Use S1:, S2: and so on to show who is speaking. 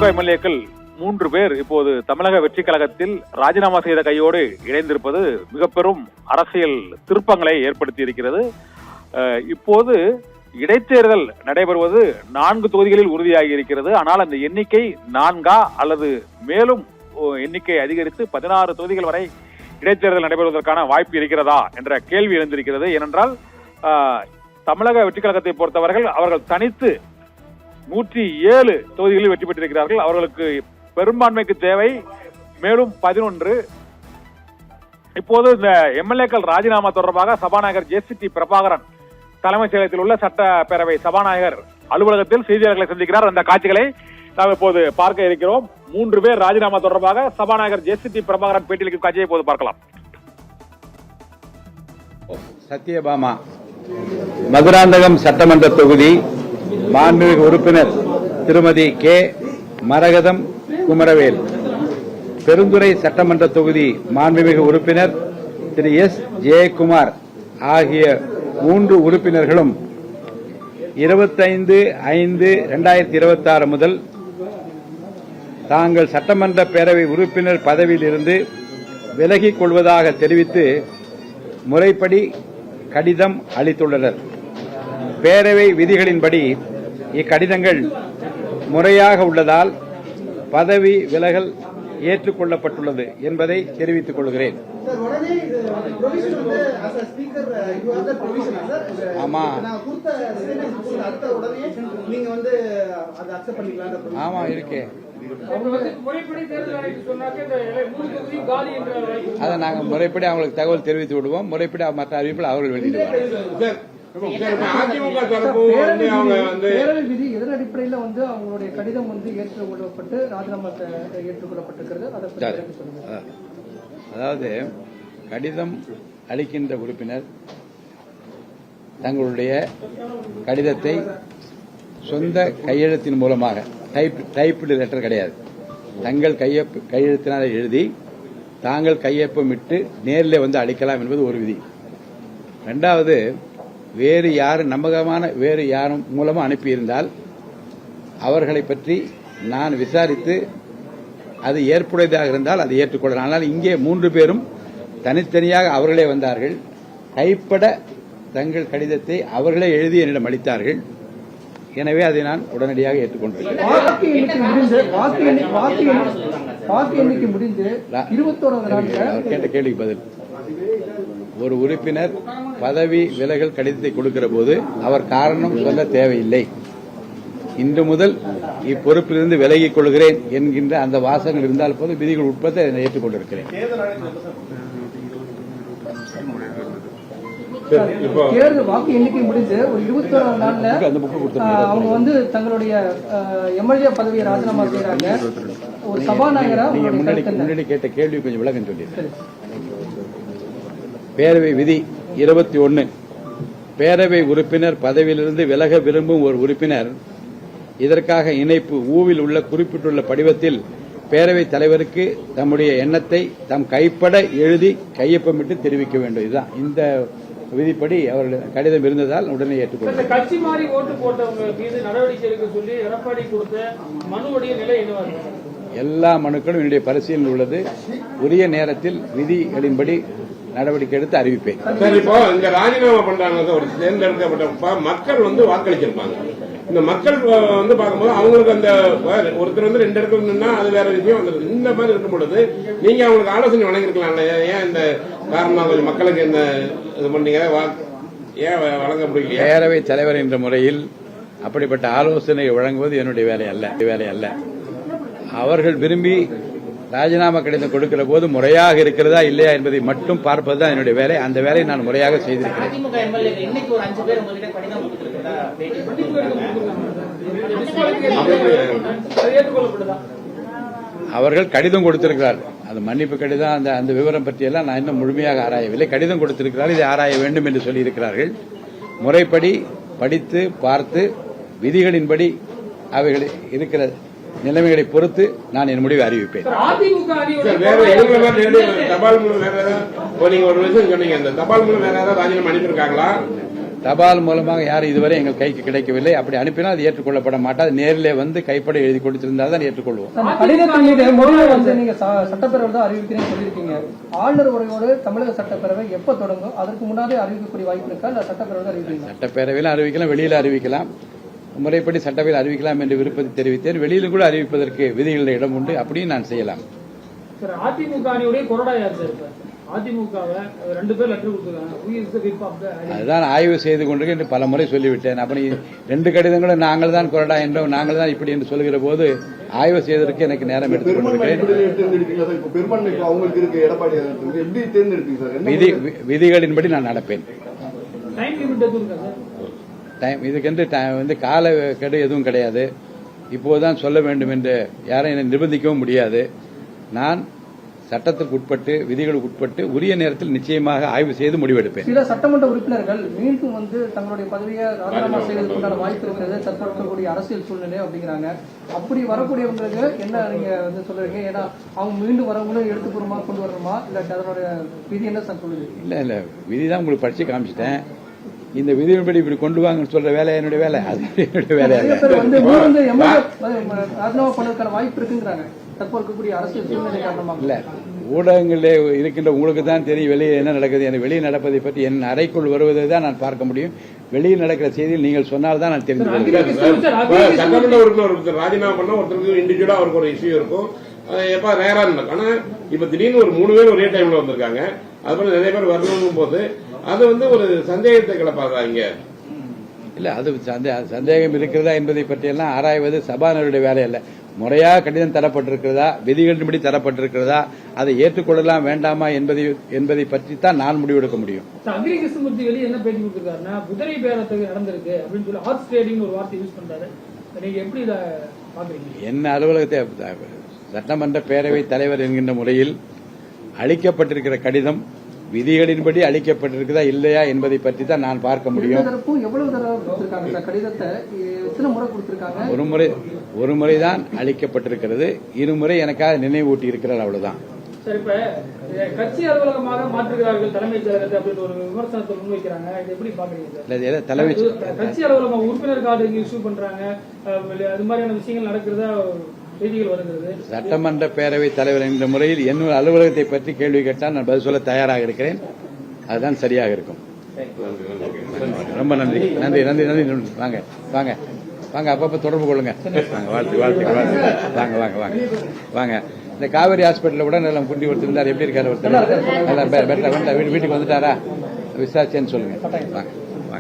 S1: அதிமுக எம்எல்ஏக்கள் 3 பேர் இப்போது தமிழக வெற்றி கழகத்தில் ராஜினாமா செய்த கையோடு இணைந்திருப்பது மிக பெரும் அரசியல் திருப்பங்களை ஏற்படுத்தி இருக்கிறது. இப்போது இடைத்தேர்தல் நடைபெறுவது 4 தொகுதிகளில் உறுதியாகி இருக்கிறது. ஆனால் அந்த எண்ணிக்கை 4 அல்லது மேலும் எண்ணிக்கை அதிகரித்து 16 தொகுதிகள் வரை இடைத்தேர்தல் நடைபெறுவதற்கான வாய்ப்பு இருக்கிறதா என்ற கேள்வி எழுந்திருக்கிறது. ஏனென்றால் தமிழக வெற்றி கழகத்தை பொறுத்தவர்கள் அவர்கள் தனித்து 107 தொகுதிகளில் வெற்றி பெற்றிருக்கிறார்கள். அவர்களுக்கு பெரும்பான்மைக்கு தேவை மேலும் 11. இப்போது இந்த எம்எல்ஏக்கள் ராஜினாமா தொடர்பாக சபாநாயகர் ஜே.சி.டி. பிரபாகரன் தலைமைச் செயலகத்தில் உள்ள சட்டப்பேரவை சபாநாயகர் அலுவலகத்தில் செய்தியாளர்களை சந்திக்கிறார். அந்த காட்சிகளை நாம் இப்போது பார்க்க இருக்கிறோம். 3 பேர் ராஜினாமா தொடர்பாக சபாநாயகர் ஜே.சி.டி. பிரபாகரன் பேட்டியளிக்கும் காட்சியை இப்போது பார்க்கலாம்.
S2: சத்யபாமா மதுராந்தகம் சட்டமன்ற தொகுதி மாண்புமிகு உறுப்பினர் திருமதி கே. மரகதம் குமரவேல், பெருந்துறை சட்டமன்ற தொகுதி மாண்புமிகு உறுப்பினர் திரு எஸ். ஜெயக்குமார் ஆகிய 3 உறுப்பினர்களும் 25/5/2026 முதல் தாங்கள் சட்டமன்ற பேரவை உறுப்பினர் பதவியில் இருந்து விலகிக் கொள்வதாக தெரிவித்து முறைப்படி கடிதம் அளித்துள்ளனர். பேரவை விதிகளின்படி இக்கடிதங்கள் முறையாக உள்ளதால் பதவி விலகல் ஏற்றுக்கொள்ளப்பட்டுள்ளது என்பதை தெரிவித்துக் கொள்கிறேன். ஆமா ஆமா இருக்கே, அதை நாங்கள் முறைப்படி அவங்களுக்கு தகவல் தெரிவித்து விடுவோம். முறைப்படி மற்ற அறிவிப்பில் அவர்கள் வெளியிடுவார்கள்.
S3: பேரவை விதி எதன் அடிப்படையில் அவங்களுடைய கடிதம் ஏற்றுக்கொள்ளப்பட்டு ராஜினாமா ஏற்றுக்கொள்ளப்பட்டிருக்கிறது.
S2: அதாவது கடிதம் அளிக்கின்ற உறுப்பினர் தங்களுடைய கடிதத்தை சொந்த கையெழுத்தின் மூலமாக, டைப்டு லெட்டர் கிடையாது, தங்கள் கையெழுத்தினால் எழுதி தாங்கள் கையொப்பமிட்டு நேரில் அளிக்கலாம் என்பது ஒரு விதி. 2வது, வேறு யாரும் நம்பகமான வேறு யாரும் மூலமாக அனுப்பியிருந்தால் அவர்களை பற்றி நான் விசாரித்து அது ஏற்புடையதாக இருந்தால் அதை ஏற்றுக்கொள்ளலாம். ஆனால் இங்கே 3 பேரும் தனித்தனியாக அவர்களே வந்தார்கள். கைப்பட தங்கள் கடிதத்தை அவர்களே எழுதி என்னிடம் அளித்தார்கள். எனவே அதை நான் உடனடியாக ஏற்றுக்கொண்டிருக்கிறேன். கேட்ட கேள்விக்கு பதில், ஒரு உறுப்பினர் பதவி விலகல் கடிதத்தை கொடுக்கிற போது அவர் காரணம் சொல்ல தேவையில்லை. இன்று முதல் இப்பொறுப்பிலிருந்து விலகிக் கொள்கிறேன் என்கின்ற அந்த வாசகங்கள் இருந்தால் போது விதிகள் உட்பட ஏற்றுக்கொண்டிருக்கிறேன்.
S3: தேர்தல் வாக்கு எண்ணிக்கை முடிந்து ஒரு 21 நாள்ல அவங்க தங்களுடைய எம்எல்ஏ பதவியை ராஜினாமா செய்யறாங்க. ஒரு சபாநாயகரா
S2: முன்னாடி கேட்ட கேள்வி கொஞ்சம் விளக்கம் சொல்லிடுறேன். பேரவை விதி 21, பேரவை உறுப்பினர் பதவியிலிருந்து விலக விரும்பும் ஒரு உறுப்பினர் இதற்காக இணைப்பு ஊவில் உள்ள குறிப்பிட்டுள்ள படிவத்தில் பேரவைத் தலைவருக்கு தம்முடைய எண்ணத்தை தம் கைப்பட எழுதி கையொப்பமிட்டு தெரிவிக்க வேண்டும். இதுதான் இந்த விதிப்படி அவர்கள் கடிதம் இருந்ததால் உடனே ஏற்றுக்கொண்டார்.
S4: கட்சி மாறி ஓட்டு போட்டவங்க மீது நடவடிக்கை எடுக்க சொல்லி எடப்பாடி கொடுத்த மனுவுடைய நிலை என்னவா?
S2: எல்லா மனுக்களும் என்னுடைய பரிசீலனை உள்ளது. உரிய நேரத்தில் விதிகளின்படி நடவடிக்கை எடுத்து அறிவிப்பேன்.
S5: சார், இப்போ இந்த ராஜினாமா பண்றாங்க, ஒரு தேர்ந்தெடுக்கப்பட்ட மக்கள் வாக்களிச்சிருப்பாங்க. இந்த மக்கள் பார்க்கும்போது அவங்களுக்கு அந்த ஒருத்தர் 2 இடத்துல நின்னா அது வேற விஷயம். இந்த மாதிரி இருக்கும் பொழுது நீங்க அவங்களுக்கு ஆலோசனை வழங்கிருக்கலாம். ஏன் இந்த காரணம் கொஞ்சம் மக்களுக்கு இந்த இது பண்ணீங்க, ஏன் வழங்க முடியல?
S2: பேரவைத் தலைவர் என்ற முறையில் அப்படிப்பட்ட ஆலோசனை வழங்குவது என்னுடைய வேலை அல்ல. அவர்கள் விரும்பி ராஜினாமா கடிதம் கொடுக்கிற போது முறையாக இருக்கிறதா இல்லையா என்பதை மட்டும் பார்ப்பதுதான் என்னுடைய வேலை. அந்த வேலையை நான் முறையாக செய்திருக்கிறேன். அவர்கள் கடிதம் கொடுத்திருக்கிறார்கள். அது மன்னிப்பு கடிதம், அந்த விவரம் பற்றியெல்லாம் நான் இன்னும் முழுமையாக ஆராயவில்லை. கடிதம் கொடுத்திருக்கிறார்கள், இதை ஆராய வேண்டும் என்று சொல்லியிருக்கிறார்கள். முறைப்படி படித்து பார்த்து விதிகளின்படி அவைகள் இருக்கிற நிலைமைகளை பொறுத்து நான் என் முடிவை அறிவிப்பேன்.
S5: தபால் மூலம் வேற ஒரு விஷயம் சொன்னீங்க, இந்த தபால் மூலம் வேற ஏதாவது ராஜினாமா அனுப்பியிருக்காங்களா?
S2: தபால் மூலமாக யாரும் இதுவரை எங்கள் கைக்கு கிடைக்கவில்லை. அப்படி அனுப்பினால் அது ஏற்றுக்கொள்ளப்பட மாட்டாது. நேரிலே வந்து கைப்பட எழுதி கொடுத்திருந்தால் தான் ஏற்றுக்கொள்வோம்.
S3: அந்த கடிதத்தின் மீது முதல்ல வந்து நீங்க சட்டப்பேரவை தான் அறிவிக்கிறேன்னு சொல்லியிருக்கீங்க. ஆளுநர் உரையோடு தமிழக சட்டப்பேரவை எப்ப தொடங்கும்? அதற்கு முன்னாடி அறிவிக்கக்கூடிய வாய்ப்பு இருக்கா? இல்ல சட்டப்பேரவை தான் அறிவிக்கலாம்?
S2: சட்டப்பேரவையில் அறிவிக்கலாம், வெளியில அறிவிக்கலாம். முறைப்படி சட்டப்பேரவையில் அறிவிக்கலாம் என்று விருப்பத்தை தெரிவித்தேன். வெளியிலும் கூட அறிவிப்பதற்கு விதிகளில் இடம் உண்டு. அப்படியும் நான் செய்யலாம்.
S4: சார், அதிமுக அணியுடைய கொறடா யார் சார்? அதிமுகவை 2 பேர் லெட்டர் கொடுத்துருக்காங்க.
S2: அதுதான் ஆய்வு செய்து கொண்டிருக்க என்று பல முறை சொல்லிவிட்டேன். அப்படி 2 கடிதங்களும் நாங்கள் தான் கொறடா என்றோம், நாங்கள் தான் இப்படி என்று சொல்லுகிற போது ஆய்வு செய்வதற்கு எனக்கு நேரம் எடுத்துக் கொண்டிருக்கிறேன். விதிகளின்படி நான் நடப்பேன். இதுக்கென்று வந்து கால கெடு எதுவும் கிடையாது. இப்போதுதான் சொல்ல வேண்டும் என்று யாரும் என்னை நிர்பந்திக்கவும் முடியாது. நான் சட்டத்துக்கு உட்பட்டு விதிகளுக்கு உட்பட்டு உரிய நேரத்தில் நிச்சயமாக ஆய்வு செய்து முடிவெடுப்பேன்.
S3: சில சட்டமன்ற உறுப்பினர்கள் மீண்டும் வந்து தங்களுடைய பதவியை ராஜினாமா செய்வதற்குண்டான வாய்ப்பு இருக்கிறது, தற்போதைய அரசியல் சூழ்நிலை அப்படிங்கிறாங்க. அப்படி வரக்கூடியவங்களுக்கு என்ன நீங்க வந்து சொல்றீங்க? ஏன்னா அவங்க மீண்டும் வரவங்களும் எழுத்துப்பூர்வமாக கொண்டு வரணுமா, இல்ல அதனுடைய விதி என்ன சார் சொல்லுது?
S2: இல்ல விதிதான் உங்களுக்கு படிச்சு காமிச்சிட்டேன். இந்த விதியின்படி இப்படி கொண்டு வாங்கன்னு சொல்ற வேலை என்னுடைய வேலை, அது என்னுடைய வேலையா?
S3: ராஜினாமா பண்ணுவதற்கான வாய்ப்பு இருக்குங்கிறாங்க தற்போதைய அரசியல் சூழ்நிலை காரணமாக.
S2: இல்ல, ஊடகங்களிலே இருக்கின்ற உங்களுக்கு தான் தெரியும் வெளியே என்ன நடக்குது. எனக்கு வெளியே நடப்பதை பற்றி என் அறைக்குள் வருவதை தான் நான் பார்க்க முடியும். வெளியில் நடக்கிற செய்தியில் நீங்கள் சொன்னால் தான் நான் தெரிந்து கொள்கிறேன்.
S5: சட்டமன்ற உறுப்பினர் ராஜினாமா பண்ண ஒருத்தருக்கு இண்டிவிஜுவலா அவருக்கு ஒரு இஷ்யூ இருக்கும். எப்ப ரேரா இருக்கும். ஆனா இப்ப திடீர்னு ஒரு 3 பேர் ஒரே டைம்ல வந்திருக்காங்க. அதுபோல நிறைய பேர் வரணும் போது அது வந்து ஒரு சந்தேகத்தை கிளப்பாங்க.
S2: இல்ல, அது சந்தேகம் இருக்கிறதா என்பதை பற்றியெல்லாம் ஆராய்வது சபாநாயகருடைய வேலை அல்ல. முறையாக கடிதம் தரப்பட்டிருக்கிறதா, விதிகளின்படி தரப்பட்டிருக்கிறதா, அதை ஏற்றுக்கொள்ளலாம் வேண்டாமா என்பதை பற்றி தான் நான் முடிவெடுக்க முடியும்.
S4: அக்ரி கிருஷ்ணமூர்த்தி வெளியே என்ன பேட்டி கொடுத்திருக்காருன்னா, குதிரை பேரத்துக்கு நடந்திருக்கு அப்படின்னு சொல்லி ஹார்ஸ் ட்ரேடிங் ஒரு வார்த்தை யூஸ் பண்றாரு. நீங்க எப்படி இதை பாக்குறீங்க?
S2: என்ன அலுவலகத்தை சட்டமன்ற பேரவைத் தலைவர் என்கின்ற முறையில் அளிக்கப்பட்டிருக்கிற கடிதம் விதிகளின்படி அளிக்கப்பட்டிருக்கிறதா இல்லையா என்பதை பற்றி தான் நான் பார்க்க முடியும். ஒரு முறைதான் அளிக்கப்பட்டிருக்கிறது. இருமுறை எனக்காக நினைவூட்டி இருக்கிறார், அவ்வளவுதான்.
S4: சரி, இப்ப கட்சி அலுவலகமாக மாற்றுகிறார்கள் தலைமைச் செயலகத்தை அப்படின்னு ஒரு விமர்சனத்தை முன்வைக்கிறாங்க. இதை எப்படி பாக்குறீங்க? கட்சி அலுவலகம் உறுப்பினர் கார்டு இஷ்யூ பண்றாங்க, அது மாதிரியான விஷயங்கள் நடக்கிறதா செய்திகள் வருகிறது.
S2: சட்டமன்ற பேரவைத் தலைவர் என்ற முறையில் என்னுடைய அலுவலகத்தை பற்றி கேள்வி கேட்டால் நான் பதில் சொல்ல தயாராக இருக்கிறேன். அதுதான் சரியாக இருக்கும். ரொம்ப நன்றி நன்றி நன்றி நன்றி. வாங்க வாங்க வாங்க, அப்பப்ப தொடர்பு கொள்ளுங்க. வாங்க, வாழ்த்து வாங்க வாங்க வாங்க வாங்க. இந்த காவேரி ஹாஸ்பிட்டல் கூட நல்லா குண்டி ஒருத்தர் இருந்தார். எப்படி இருக்காரு? ஒருத்தர் நல்லா வீட்டுக்கு வந்துட்டாரா? விசாரிச்சேன்னு சொல்லுங்க. வாங்க.